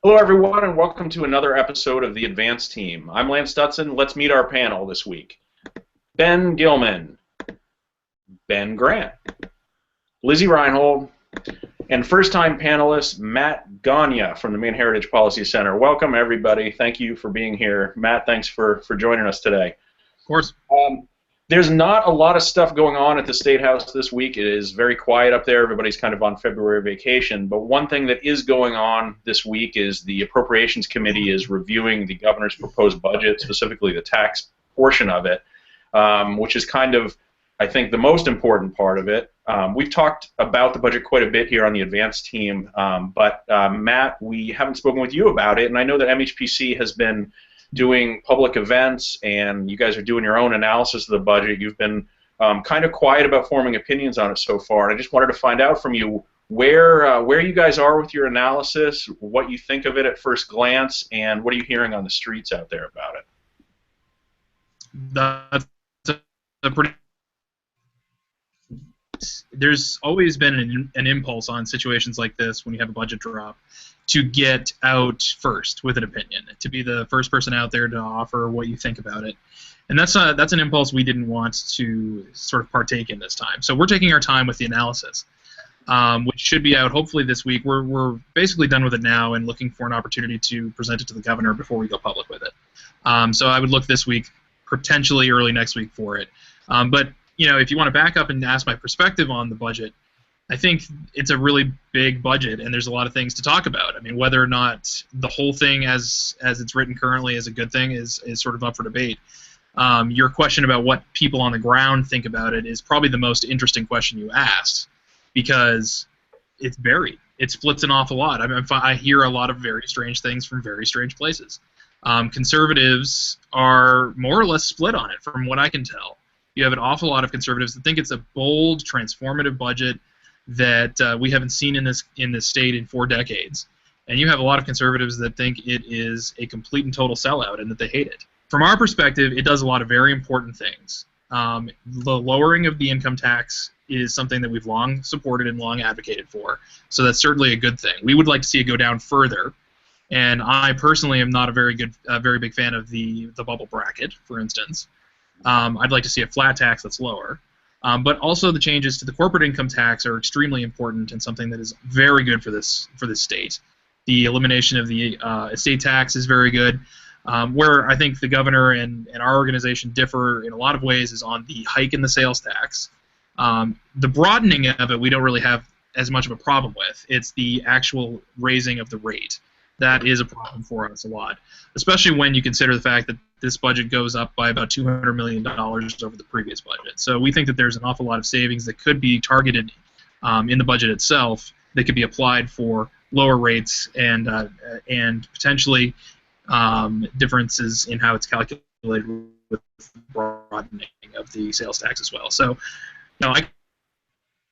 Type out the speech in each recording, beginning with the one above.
Hello, everyone, and welcome to another episode of the Advanced Team. I'm Lance Dutson. Let's meet our panel this week. Ben Gilman, Ben Grant, Lizzy Reinholt, and first-time panelist Matt Gagnon from the Maine Heritage Policy Center. Welcome, everybody. Thank you for being here. Matt, thanks for joining us today. Of course. There's not a lot of stuff going on at the State House this week. It is very quiet up there. Everybody's kind of on February vacation. But one thing that is going on this week is the Appropriations Committee is reviewing the governor's proposed budget, specifically the tax portion of it, which is kind of, I think, the most important part of it. We've talked about the budget quite a bit here on the Advanced Team, but Matt, we haven't spoken with you about it, and I know that MHPC has been doing public events, and you guys are doing your own analysis of the budget. You've been kind of quiet about forming opinions on it so far, and I just wanted to find out from you where you guys are with your analysis, what you think of it at first glance, and what are you hearing on the streets out there about it? That's a pretty. There's always been an impulse on situations like this when you have a budget drop to get out first with an opinion, to be the first person out there to offer what you think about it. And that's an impulse we didn't want to sort of partake in this time. So we're taking our time with the analysis, which should be out hopefully this week. We're basically done with it now and looking for an opportunity to present it to the governor before we go public with it. So I would look this week, potentially early next week for it. But you know, if you want to back up and ask my perspective on the budget, I think it's a really big budget, and there's a lot of things to talk about. I mean, whether or not the whole thing, as it's written currently, is a good thing is sort of up for debate. Your question about what people on the ground think about it is probably the most interesting question you asked, because it's buried. It splits an awful lot. I mean, I hear a lot of very strange things from very strange places. Conservatives are more or less split on it, from what I can tell. You have an awful lot of conservatives that think it's a bold, transformative budget that we haven't seen in this state in 4 decades, and you have a lot of conservatives that think it is a complete and total sellout and that they hate it. From our perspective, it does a lot of very important things. The lowering of the income tax is something that we've long supported and long advocated for, so that's certainly a good thing. We would like to see it go down further, and I personally am not a very big fan of the bubble bracket, for instance. I'd like to see a flat tax that's lower. But also the changes to the corporate income tax are extremely important and something that is very good for this state. The elimination of the estate tax is very good. Where I think the governor and our organization differ in a lot of ways is on the hike in the sales tax. The broadening of it we don't really have as much of a problem with. It's the actual raising of the rate. That is a problem for us a lot, especially when you consider the fact that this budget goes up by about $200 million over the previous budget. So we think that there's an awful lot of savings that could be targeted in the budget itself that could be applied for lower rates and potentially differences in how it's calculated with broadening of the sales tax as well. So,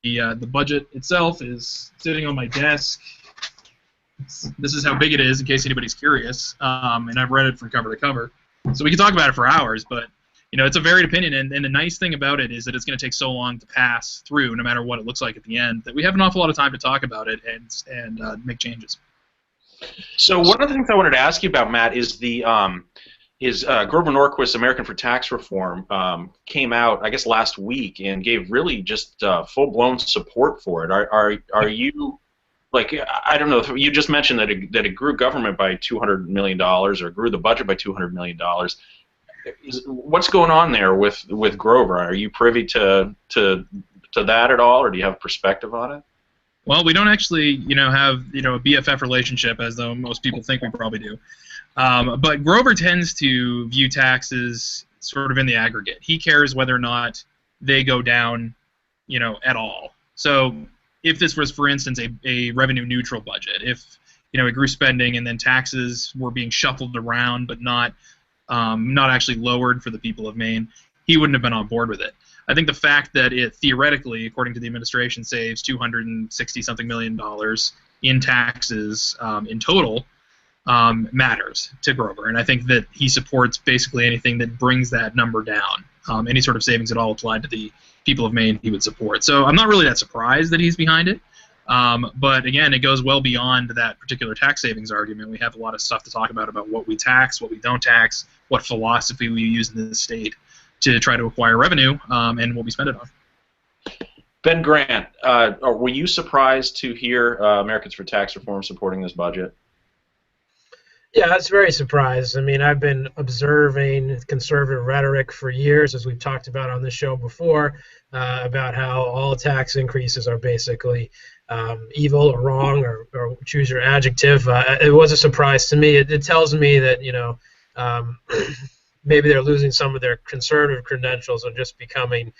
the budget itself is sitting on my desk. This is how big it is, in case anybody's curious, and I've read it from cover to cover. So we can talk about it for hours, but it's a varied opinion, and the nice thing about it is that it's going to take so long to pass through, no matter what it looks like at the end, that we have an awful lot of time to talk about it and make changes. So one of the things I wanted to ask you about, Matt, is the Grover Norquist's American for Tax Reform came out, I guess, last week and gave really just full-blown support for it. Are you? Like, I don't know, you just mentioned that it grew government by $200 million, or grew the budget by $200 million. What's going on there with Grover? Are you privy to that at all, or do you have a perspective on it? Well, we don't actually, have a BFF relationship, as though most people think we probably do. But Grover tends to view taxes sort of in the aggregate. He cares whether or not they go down, at all. So if this was, for instance, a revenue-neutral budget, if it grew spending and then taxes were being shuffled around but not actually lowered for the people of Maine, he wouldn't have been on board with it. I think the fact that it theoretically, according to the administration, saves $260-something million in taxes in total matters to Grover, and I think that he supports basically anything that brings that number down. Any sort of savings at all applied to the people of Maine he would support. So I'm not really that surprised that he's behind it. But again, it goes well beyond that particular tax savings argument. We have a lot of stuff to talk about what we tax, what we don't tax, what philosophy we use in this state to try to acquire revenue, and what we spend it on. Ben Grant, were you surprised to hear Americans for Tax Reform supporting this budget? Yeah, I was very surprised. I mean, I've been observing conservative rhetoric for years, as we've talked about on this show before, about how all tax increases are basically evil or wrong, or choose your adjective. It was a surprise to me. It tells me that, maybe they're losing some of their conservative credentials and just becoming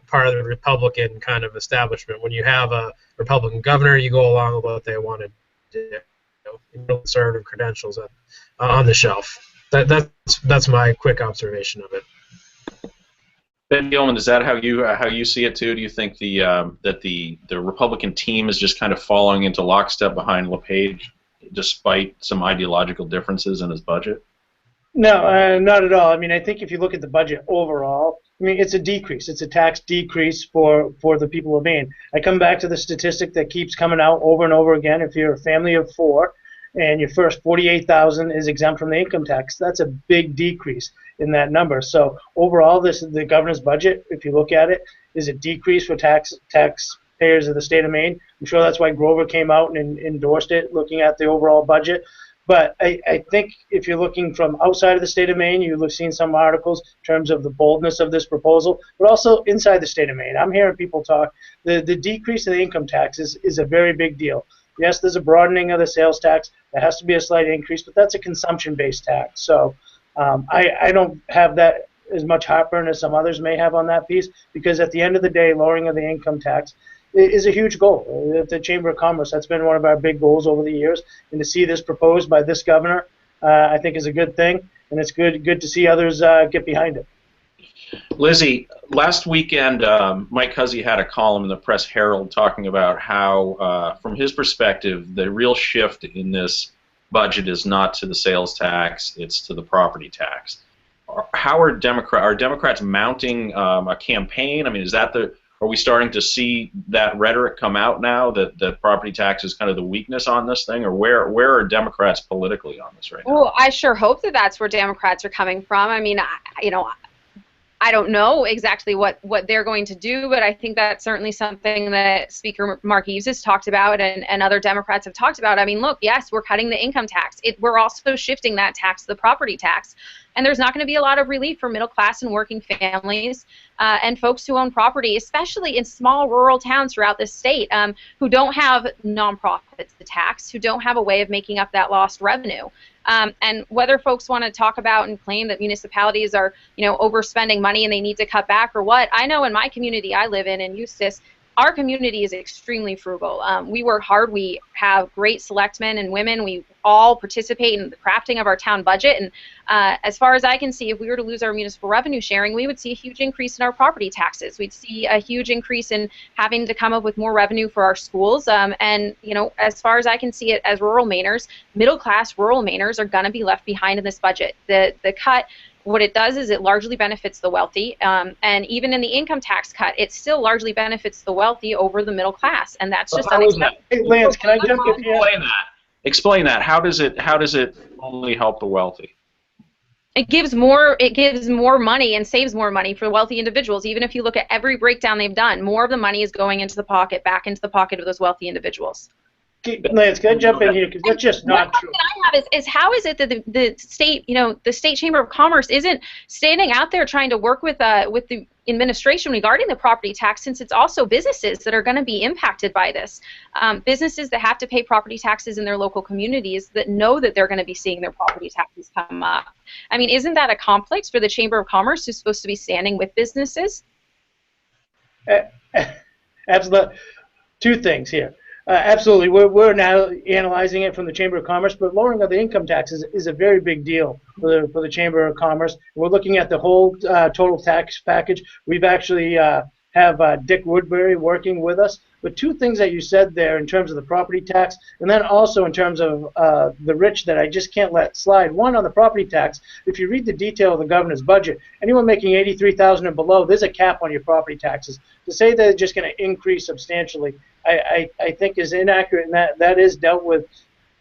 part of the Republican kind of establishment. When you have a Republican governor, you go along with what they want to do. Conservative credentials on the shelf. That's my quick observation of it. Ben Gilman, is that how you see it too? Do you think that the Republican team is just kind of following into lockstep behind LePage, despite some ideological differences in his budget? No, not at all. I mean, I think if you look at the budget overall, I mean, it's a decrease. It's a tax decrease for the people of Maine. I come back to the statistic that keeps coming out over and over again. If you're a family of 4 and your first $48,000 is exempt from the income tax, that's a big decrease in that number. So overall, the governor's budget, if you look at it, is a decrease for taxpayers of the state of Maine. I'm sure that's why Grover came out and endorsed it, looking at the overall budget. But I think if you're looking from outside of the state of Maine, you've seen some articles in terms of the boldness of this proposal, but also inside the state of Maine. I'm hearing people talk. The decrease in the income tax is a very big deal. Yes, there's a broadening of the sales tax. There has to be a slight increase, but that's a consumption-based tax. So I don't have that as much heartburn as some others may have on that piece, because at the end of the day, lowering of the income tax is a huge goal. At the Chamber of Commerce, that's been one of our big goals over the years, and to see this proposed by this governor, I think is a good thing, and it's good to see others get behind it. Lizzy, last weekend, Mike Hussey had a column in the Press Herald talking about how, from his perspective, the real shift in this budget is not to the sales tax, it's to the property tax. How are Democrats mounting a campaign? I mean, are we starting to see that rhetoric come out now, that property tax is kind of the weakness on this thing, or where are Democrats politically on this right now? Well, I sure hope that that's where Democrats are coming from. I mean, I don't know exactly what they're going to do, but I think that's certainly something that Speaker Mark Eves has talked about, and other Democrats have talked about. I mean, look, yes, we're cutting the income tax. We're also shifting that tax to the property tax. And there's not going to be a lot of relief for middle class and working families and folks who own property, especially in small rural towns throughout the state, who don't have nonprofits to tax, who don't have a way of making up that lost revenue. And whether folks want to talk about and claim that municipalities are, overspending money and they need to cut back or what, I know in my community I live in Eustis, our community is extremely frugal. We work hard. We have great selectmen and women. We all participate in the crafting of our town budget. And as far as I can see, if we were to lose our municipal revenue sharing, we would see a huge increase in our property taxes. We'd see a huge increase in having to come up with more revenue for our schools. And, as far as I can see it as rural Mainers, middle-class rural Mainers are going to be left behind in this budget. The cut, what it does is it largely benefits the wealthy, and even in the income tax cut, it still largely benefits the wealthy over the middle class, and that's just unacceptable. Hey, Lance, can I jump in here? Explain that. How does it only help the wealthy? It gives more money and saves more money for wealthy individuals. Even if you look at every breakdown they've done, more of the money is going into the pocket, back into the pocket of those wealthy individuals. Lance, can I jump in here, because that's just not true. One question I have is how is it that the state, the State Chamber of Commerce isn't standing out there trying to work with the administration regarding the property tax, since it's also businesses that are going to be impacted by this. Businesses that have to pay property taxes in their local communities that know that they're going to be seeing their property taxes come up. I mean, isn't that a conflict for the Chamber of Commerce, who's supposed to be standing with businesses? Absolutely. Two things here. Absolutely. We're now analyzing it from the Chamber of Commerce, but lowering of the income tax is a very big deal for the Chamber of Commerce. We're looking at the whole total tax package. We've actually have Dick Woodbury working with us. But two things that you said there in terms of the property tax, and then also in terms of the rich that I just can't let slide. One, on the property tax, if you read the detail of the governor's budget, anyone making $83,000 and below, there's a cap on your property taxes. To say that it's just going to increase substantially, I think is inaccurate, and that is dealt with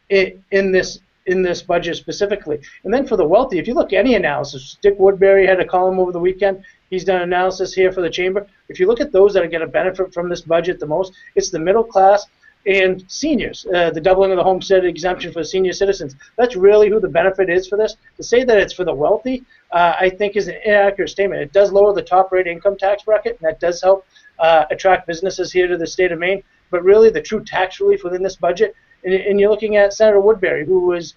in this budget specifically. And then for the wealthy, if you look at any analysis, Dick Woodbury had a column over the weekend. He's done analysis here for the chamber. If you look at those that are going to benefit from this budget the most, it's the middle class and seniors. The doubling of the homestead exemption for senior citizens. That's really who the benefit is for this. To say that it's for the wealthy, I think is an inaccurate statement. It does lower the top rate income tax bracket, and that does help attract businesses here to the state of Maine. But really, the true tax relief within this budget, and you're looking at Senator Woodbury, who was,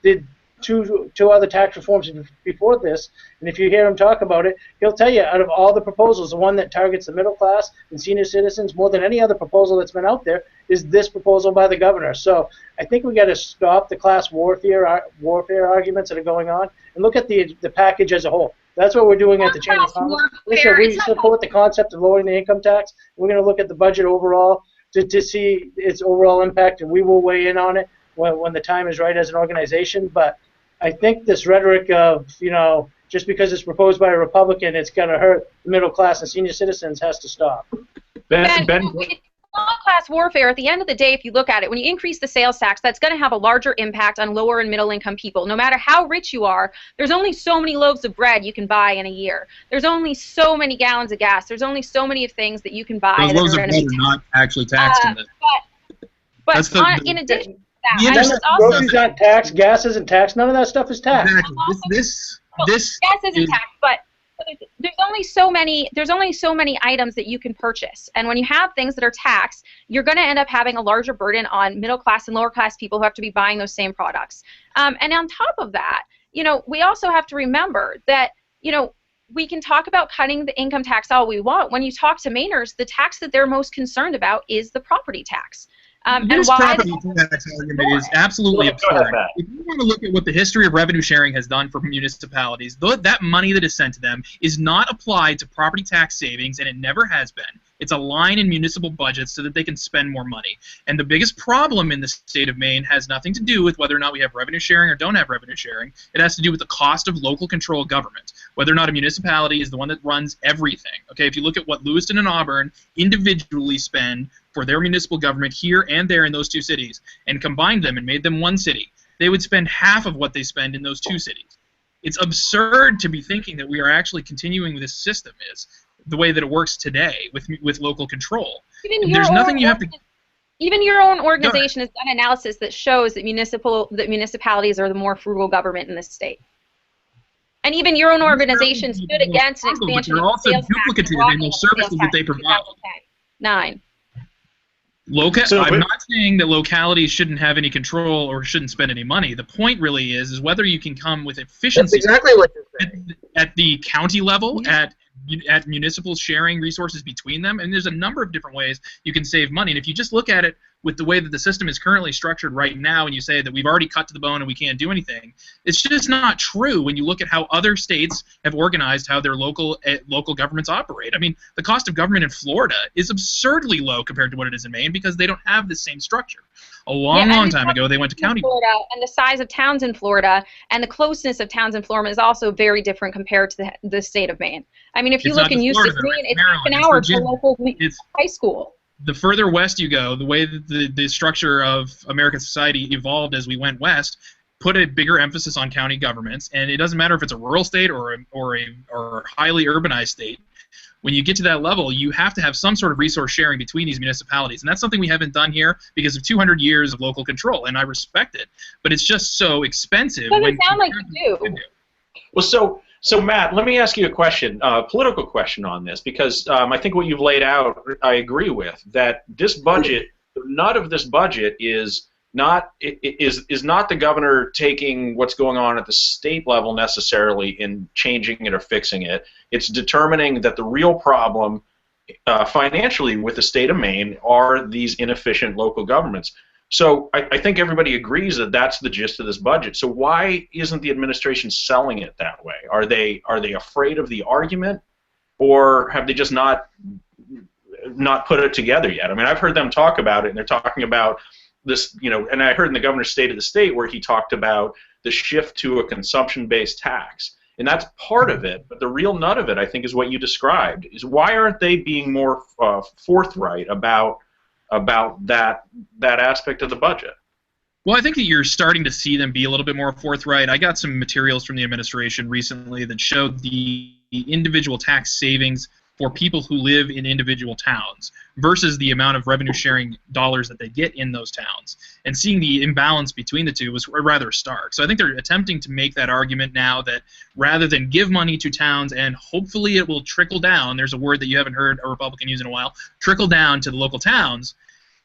did two other tax reforms before this, and if you hear him talk about it, he'll tell you out of all the proposals, the one that targets the middle class and senior citizens more than any other proposal that's been out there is this proposal by the governor. So I think we got to stop the class warfare arguments that are going on and look at the package as a whole. That's what we're doing at the Chamber of Commerce. We support the concept of lowering the income tax. We're going to look at the budget overall to see its overall impact, and we will weigh in on it when the time is right as an organization. But I think this rhetoric of, just because it's proposed by a Republican, it's going to hurt the middle class and senior citizens has to stop. Ben, it's not class warfare. At the end of the day, if you look at it, when you increase the sales tax, that's going to have a larger impact on lower and middle income people. No matter how rich you are, there's only so many loaves of bread you can buy in a year. There's only so many gallons of gas. There's only so many of things that you can buy. Those loaves of bread are not actually taxed in this. But in addition, groceries aren't taxed, gas isn't taxed, none of that stuff is taxed. Exactly. This gas isn't taxed, but there's only so many items that you can purchase, and when you have things that are taxed, you're going to end up having a larger burden on middle class and lower class people who have to be buying those same products. And on top of that, we also have to remember that we can talk about cutting the income tax all we want. When you talk to Mainers, the tax that they're most concerned about is the property tax. This property tax argument is absolutely absurd. If you want to look at what the history of revenue sharing has done for municipalities, that money that is sent to them is not applied to property tax savings, and it never has been. It's a line in municipal budgets so that they can spend more money. And the biggest problem in the state of Maine has nothing to do with whether or not we have revenue sharing or don't have revenue sharing. It has to do with the cost of local control government, whether or not a municipality is the one that runs everything. Okay, if you look at what Lewiston and Auburn individually spend for their municipal government here and there in those two cities, and combined them and made them one city, they would spend half of what they spend in those two cities. It's absurd to be thinking that we are actually continuing this system is the way that it works today with local control. There's nothing you have to. Even your own organization has done analysis that shows that municipalities are the more frugal government in this state. And even your own organization stood against an expansion of the sales tax. They're also duplicative in the services that they provide. 9. I'm not saying that localities shouldn't have any control or shouldn't spend any money. The point really is whether you can come with efficiency. That's exactly what you're saying. At the county level, at municipal sharing resources between them, and there's a number of different ways you can save money. And if you just look at it with the way that the system is currently structured right now, and you say that we've already cut to the bone and we can't do anything, it's just not true when you look at how other states have organized how their local governments operate. I mean, the cost of government in Florida is absurdly low compared to what it is in Maine because they don't have the same structure. A long time ago, they went to county. Florida, and the size of towns in Florida and the closeness of towns in Florida is also very different compared to the state of Maine. I mean, if you look in Eustis, Maine, it's half an hour to a local high school. The further west you go, the way that the structure of American society evolved as we went west put a bigger emphasis on county governments, and it doesn't matter if it's a rural state or a highly urbanized state. When you get to that level, you have to have some sort of resource sharing between these municipalities, and that's something we haven't done here because of 200 years of local control, and I respect it, but it's just so expensive. It doesn't sound like you do. Well, so Matt, let me ask you a question, a political question on this, because I think what you've laid out, I agree with, that this budget, the nut of this budget is not the governor taking what's going on at the state level necessarily and changing it or fixing it. It's determining that the real problem financially with the state of Maine are these inefficient local governments. So I think everybody agrees that that's the gist of this budget. So why isn't the administration selling it that way? Are they afraid of the argument, or have they just not put it together yet? I mean, I've heard them talk about it, and they're talking about this, and I heard in the governor's state of the state where he talked about the shift to a consumption-based tax. And that's part of it, but the real nut of it, I think, is what you described. Is why aren't they being more forthright about that aspect of the budget? Well, I think that you're starting to see them be a little bit more forthright. I got some materials from the administration recently that showed the individual tax savings for people who live in individual towns versus the amount of revenue sharing dollars that they get in those towns. And seeing the imbalance between the two was rather stark. So I think they're attempting to make that argument now that rather than give money to towns and hopefully it will trickle down, there's a word that you haven't heard a Republican use in a while, trickle down to the local towns.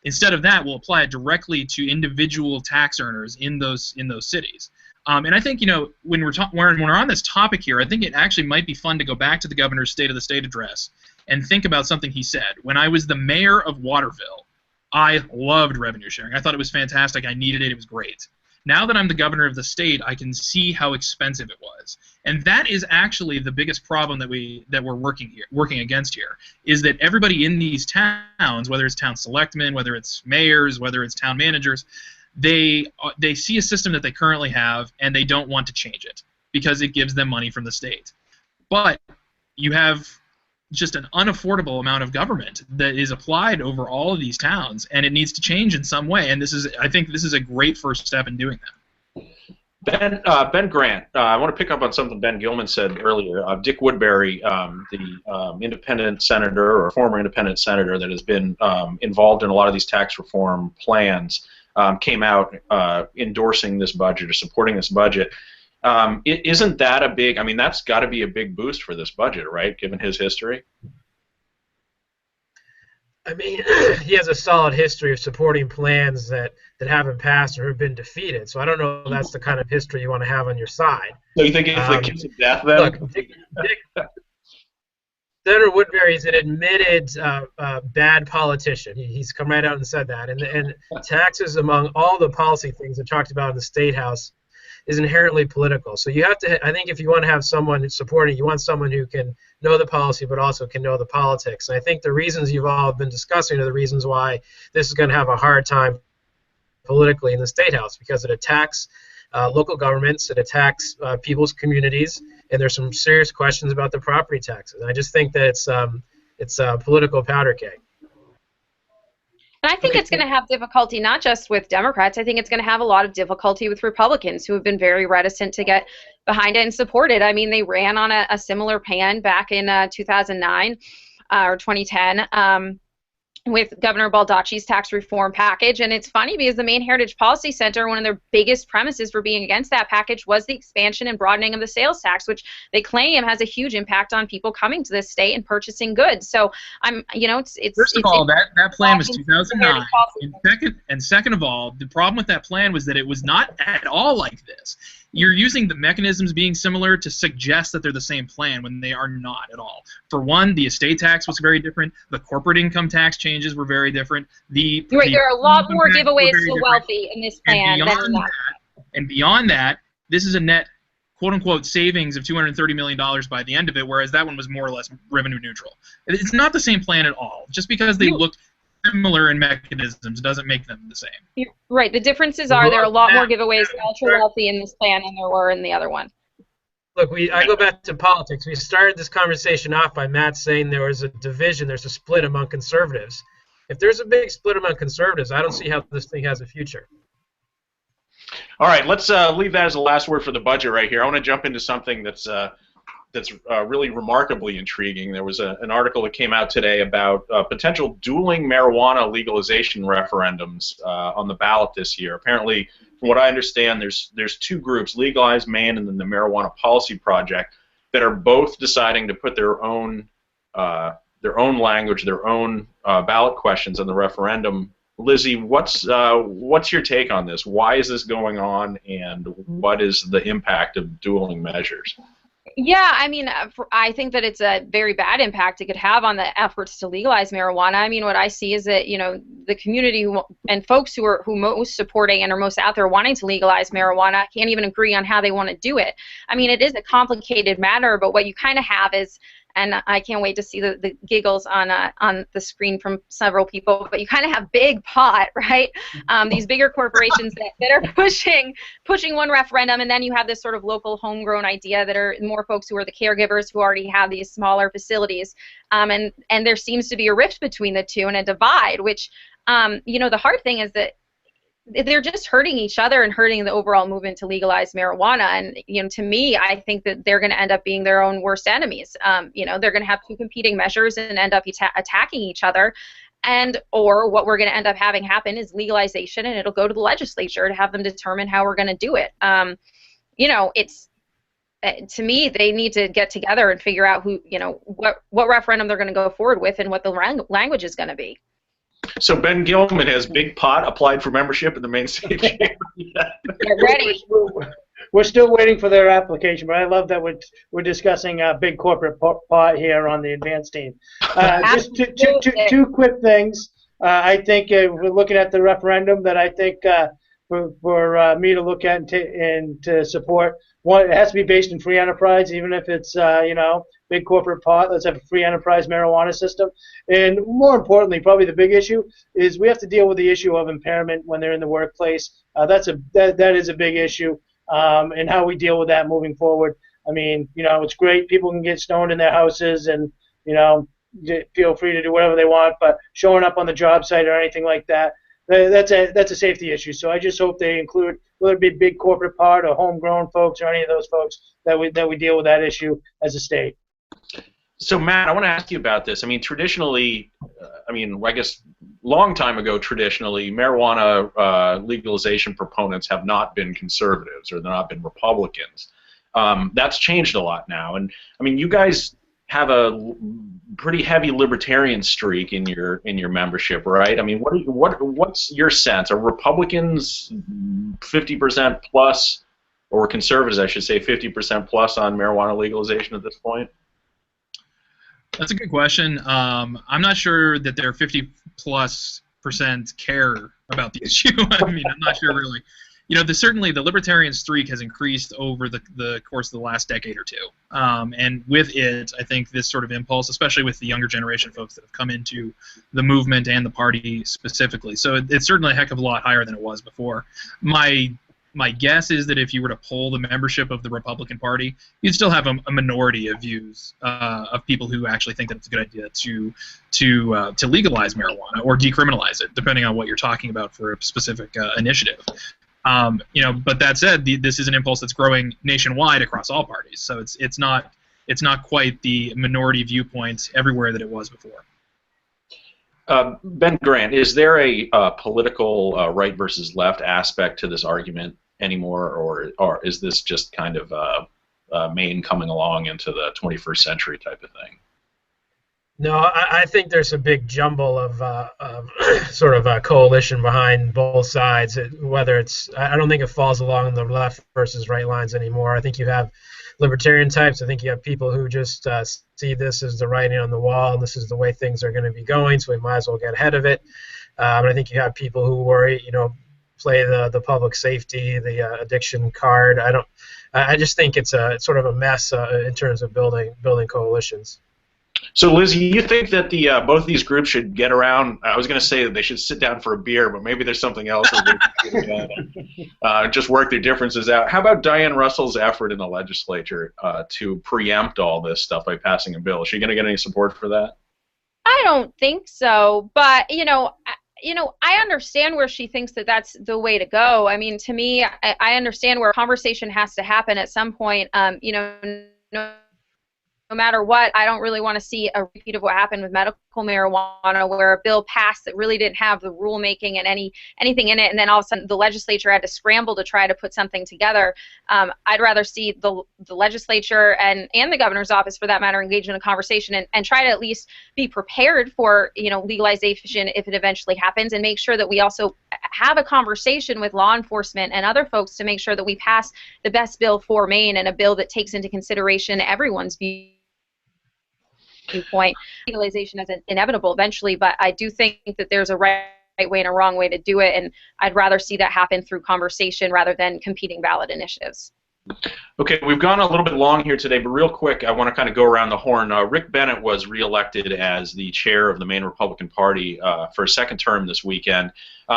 Instead of that, we'll apply it directly to individual tax earners in those cities. And I think, when we're on this topic here, I think it actually might be fun to go back to the governor's State of the State address and think about something he said. When I was the mayor of Waterville, I loved revenue sharing. I thought it was fantastic. I needed it. It was great. Now that I'm the governor of the state, I can see how expensive it was. And that is actually the biggest problem that we're working against here, is that everybody in these towns, whether it's town selectmen, whether it's mayors, whether it's town managers, they see a system that they currently have and they don't want to change it because it gives them money from the state. But you have just an unaffordable amount of government that is applied over all of these towns, and it needs to change in some way. And I think this is a great first step in doing that. Ben Grant, I want to pick up on something Ben Gilman said earlier. Dick Woodbury, the independent senator or former independent senator that has been involved in a lot of these tax reform plans, came out endorsing this budget or supporting this budget. Isn't that a big? I mean, that's got to be a big boost for this budget, right? Given his history. I mean, he has a solid history of supporting plans that haven't passed or have been defeated. So I don't know if that's the kind of history you want to have on your side. So you think it's the kiss of death then? Look, Senator Woodbury is an admitted bad politician. He's come right out and said that. And taxes, among all the policy things that talked about in the State House, is inherently political. So you have to, I think if you want to have someone who's supporting, you want someone who can know the policy but also can know the politics. And I think the reasons you've all been discussing are the reasons why this is going to have a hard time politically in the State House, because it attacks local governments, it attacks people's communities, and there's some serious questions about the property taxes. And I just think that it's a political powder keg. And I think it's going to have difficulty not just with Democrats. I think it's going to have a lot of difficulty with Republicans who have been very reticent to get behind it and support it. I mean, they ran on a similar plan back in 2009 or 2010 with Governor Baldacci's tax reform package. And it's funny because the Maine Heritage Policy Center, one of their biggest premises for being against that package was the expansion and broadening of the sales tax, which they claim has a huge impact on people coming to this state and purchasing goods. So First of all, that plan was 2009. And second of all, the problem with that plan was that it was not at all like this. You're using the mechanisms being similar to suggest that they're the same plan when they are not at all. For one, the estate tax was very different. The corporate income tax changes were very different. There are a lot more giveaways to the wealthy in this plan than in that. And beyond that, this is a net quote-unquote savings of $230 million by the end of it, whereas that one was more or less revenue neutral. It's not the same plan at all. Just because they looked similar in mechanisms doesn't make them the same. Right. The differences are there are a lot more giveaways to ultra wealthy in this plan than there were in the other one. Look, I go back to politics. We started this conversation off by Matt saying there was a division, there's a split among conservatives. If there's a big split among conservatives, I don't see how this thing has a future. All right, let's leave that as the last word for the budget right here. I want to jump into something that's really remarkably intriguing. There was an article that came out today about potential dueling marijuana legalization referendums on the ballot this year. Apparently, from what I understand, there's two groups, Legalize Maine and then the Marijuana Policy Project, that are both deciding to put their own language, their own ballot questions on the referendum. Lizzy, what's your take on this? Why is this going on, and what is the impact of dueling measures? Yeah, I mean, I think that it's a very bad impact it could have on the efforts to legalize marijuana. I mean, what I see is that, the community and folks who most supporting and are most out there wanting to legalize marijuana can't even agree on how they want to do it. I mean, it is a complicated matter, but what you kind of have is, and I can't wait to see the giggles on the screen from several people. But you kind of have big pot, right? These bigger corporations that are pushing one referendum, and then you have this sort of local homegrown idea that are more folks who are the caregivers who already have these smaller facilities, and there seems to be a rift between the two and a divide, which the hard thing is that they're just hurting each other and hurting the overall movement to legalize marijuana. And to me, I think that they're going to end up being their own worst enemies. They're going to have two competing measures and end up attacking each other. Or what we're going to end up having happen is legalization, and it'll go to the legislature to have them determine how we're going to do it. It's to me, they need to get together and figure out what referendum they're going to go forward with and what the language is going to be. So Ben Gilman has Big Pot applied for membership in the Maine State Chamber. Get ready. We're still waiting for their application, but I love that we're discussing Big Corporate Pot here on the advanced team. Just two quick things. I think we're looking at the referendum that I think for me to look at and to support. One, it has to be based in free enterprise, even if it's big corporate pot. Let's have a free enterprise marijuana system. And more importantly, probably the big issue is we have to deal with the issue of impairment when they're in the workplace. That is a big issue, and how we deal with that moving forward. I mean, it's great. People can get stoned in their houses and feel free to do whatever they want, but showing up on the job site or anything like that, that's a safety issue. So I just hope they include, whether it be big corporate pot or homegrown folks or any of those folks, that we deal with that issue as a state. So Matt, I want to ask you about this. I mean, traditionally, I guess long time ago, traditionally, marijuana legalization proponents have not been conservatives, or they've not been Republicans. That's changed a lot now, and I mean, you guys have a pretty heavy libertarian streak in your membership, right? I mean, what's your sense? Are Republicans 50% plus, or conservatives, I should say, 50% plus on marijuana legalization at this point? That's a good question. I'm not sure that they're 50+% care about the issue. I mean, I'm not sure really. Certainly the libertarian streak has increased over the course of the last decade or two. And with it, I think this sort of impulse, especially with the younger generation folks that have come into the movement and the party specifically. So it's certainly a heck of a lot higher than it was before. My guess is that if you were to poll the membership of the Republican Party, you'd still have a minority of views of people who actually think that it's a good idea to legalize marijuana or decriminalize it, depending on what you're talking about for a specific initiative. But that said, this is an impulse that's growing nationwide across all parties. So it's not quite the minority viewpoint everywhere that it was before. Ben Grant, is there a political right versus left aspect to this argument anymore, or is this just kind of Maine coming along into the 21st century type of thing? No, I think there's a big jumble of sort of a coalition behind both sides. I don't think it falls along the left versus right lines anymore. I think you have libertarian types. I think you have people who just see this as the writing on the wall, and this is the way things are going to be going, so we might as well get ahead of it. And I think you have people who worry, play the public safety, the addiction card. I just think it's sort of a mess in terms of building coalitions. So, Lizzy, you think that both of these groups should get around? I was going to say that they should sit down for a beer, but maybe there's something else that they can do and just work their differences out. How about Diane Russell's effort in the legislature to preempt all this stuff by passing a bill? Is she going to get any support for that? I don't think so, but I understand where she thinks that that's the way to go. I mean, to me, I understand where conversation has to happen at some point. No matter what, I don't really want to see a repeat of what happened with medical marijuana, where a bill passed that really didn't have the rulemaking and anything in it, and then all of a sudden the legislature had to scramble to try to put something together. I'd rather see the legislature and the governor's office, for that matter, engage in a conversation and try to at least be prepared for legalization if it eventually happens, and make sure that we also have a conversation with law enforcement and other folks to make sure that we pass the best bill for Maine, and a bill that takes into consideration everyone's view. Point legalization is inevitable eventually, but I do think that there's a right way and a wrong way to do it, and I'd rather see that happen through conversation rather than competing ballot initiatives. Okay, we've gone a little bit long here today, but real quick, I want to kind of go around the horn. Rick Bennett was reelected as the chair of the Maine Republican Party for a second term this weekend.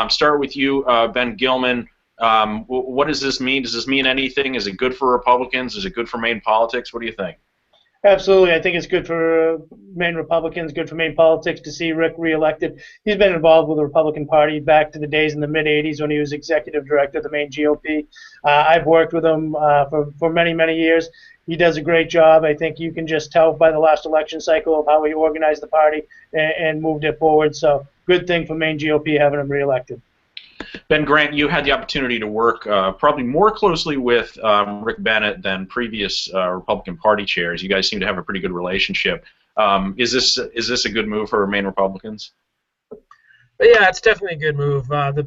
Start with you, Ben Gilman. What does this mean? Does this mean anything? Is it good for Republicans? Is it good for Maine politics? What do you think? Absolutely. I think it's good for Maine Republicans, good for Maine politics to see Rick reelected. He's been involved with the Republican Party back to the days in the mid-'80s when he was executive director of the Maine GOP. I've worked with him for many, many years. He does a great job. I think you can just tell by the last election cycle of how he organized the party and moved it forward. So good thing for Maine GOP having him reelected. Ben Grant, you had the opportunity to work probably more closely with Rick Bennett than previous Republican Party chairs. You guys seem to have a pretty good relationship. Is this a good move for Maine Republicans? But yeah, it's definitely a good move. The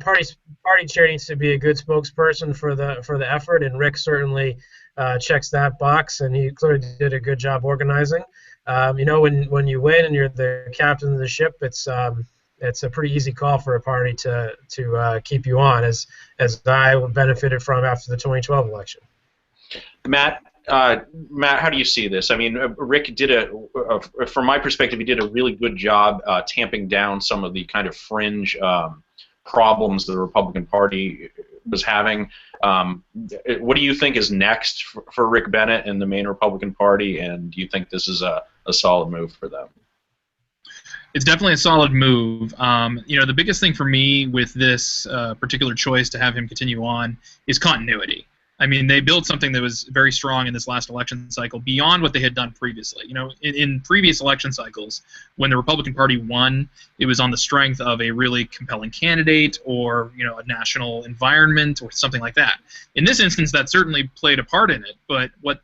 party chair needs to be a good spokesperson for the effort, and Rick certainly checks that box, and he clearly did a good job organizing. You know, when you win and you're the captain of the ship, it's a pretty easy call for a party to keep you on, as I benefited from after the 2012 election. Matt, how do you see this? I mean, Rick did from my perspective, he did a really good job tamping down some of the kind of fringe problems the Republican Party was having. What do you think is next for Rick Bennett and the Maine Republican Party, and do you think this is a solid move for them? It's definitely a solid move. You know, the biggest thing for me with this particular choice to have him continue on is continuity. I mean, they built something that was very strong in this last election cycle beyond what they had done previously. You know, in previous election cycles, when the Republican Party won, it was on the strength of a really compelling candidate or, you know, a national environment or something like that. In this instance, that certainly played a part in it, but what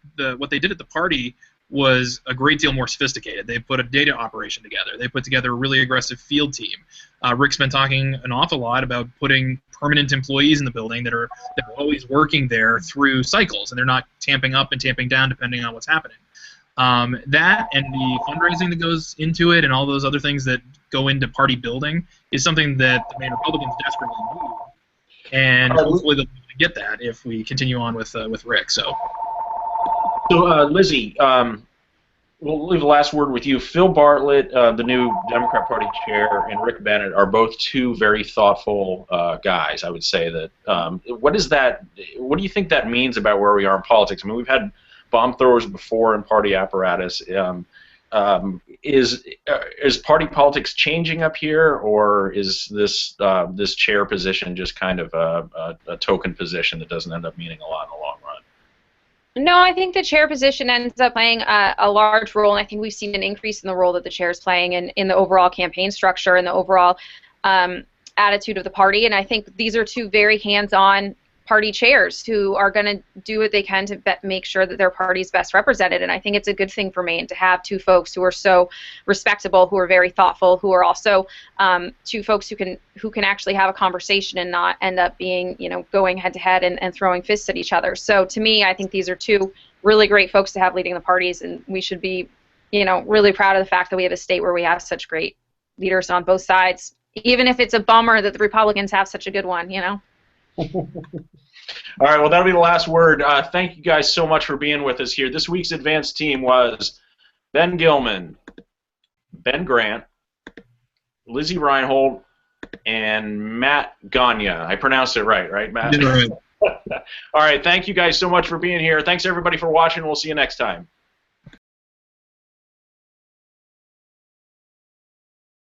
they did at the party was a great deal more sophisticated. They put a data operation together. They put together a really aggressive field team. Rick's been talking an awful lot about putting permanent employees in the building that are always working there through cycles, and they're not tamping up and tamping down depending on what's happening. That and the fundraising that goes into it and all those other things that go into party building is something that the Maine Republicans desperately need, and hopefully they'll be able to get that if we continue on with Rick. So Lizzy, we'll leave the last word with you. Phil Bartlett, the new Democrat Party chair, and Rick Bennett are both two very thoughtful guys. I would say that. What do you think that means about where we are in politics? I mean, we've had bomb throwers before in party apparatus. Is party politics changing up here, or is this chair position just kind of a token position that doesn't end up meaning a lot in the long run? No, I think the chair position ends up playing a large role, and I think we've seen an increase in the role that the chair is playing in the overall campaign structure and the overall attitude of the party. And I think these are two very hands-on party chairs who are going to do what they can to make sure that their party is best represented. And I think it's a good thing for Maine to have two folks who are so respectable, who are very thoughtful, who are also two folks who can actually have a conversation and not end up being, you know, going head to head and throwing fists at each other. So to me, I think these are two really great folks to have leading the parties, and we should be, you know, really proud of the fact that we have a state where we have such great leaders on both sides, even if it's a bummer that the Republicans have such a good one, you know. All right, well, that'll be the last word. Thank you guys so much for being with us here. This week's advanced team was Ben Gilman, Ben Grant, Lizzy Reinholt, and Matt Gagnon. I pronounced it right, Matt? Right. All right, thank you guys so much for being here. Thanks, everybody, for watching. We'll see you next time.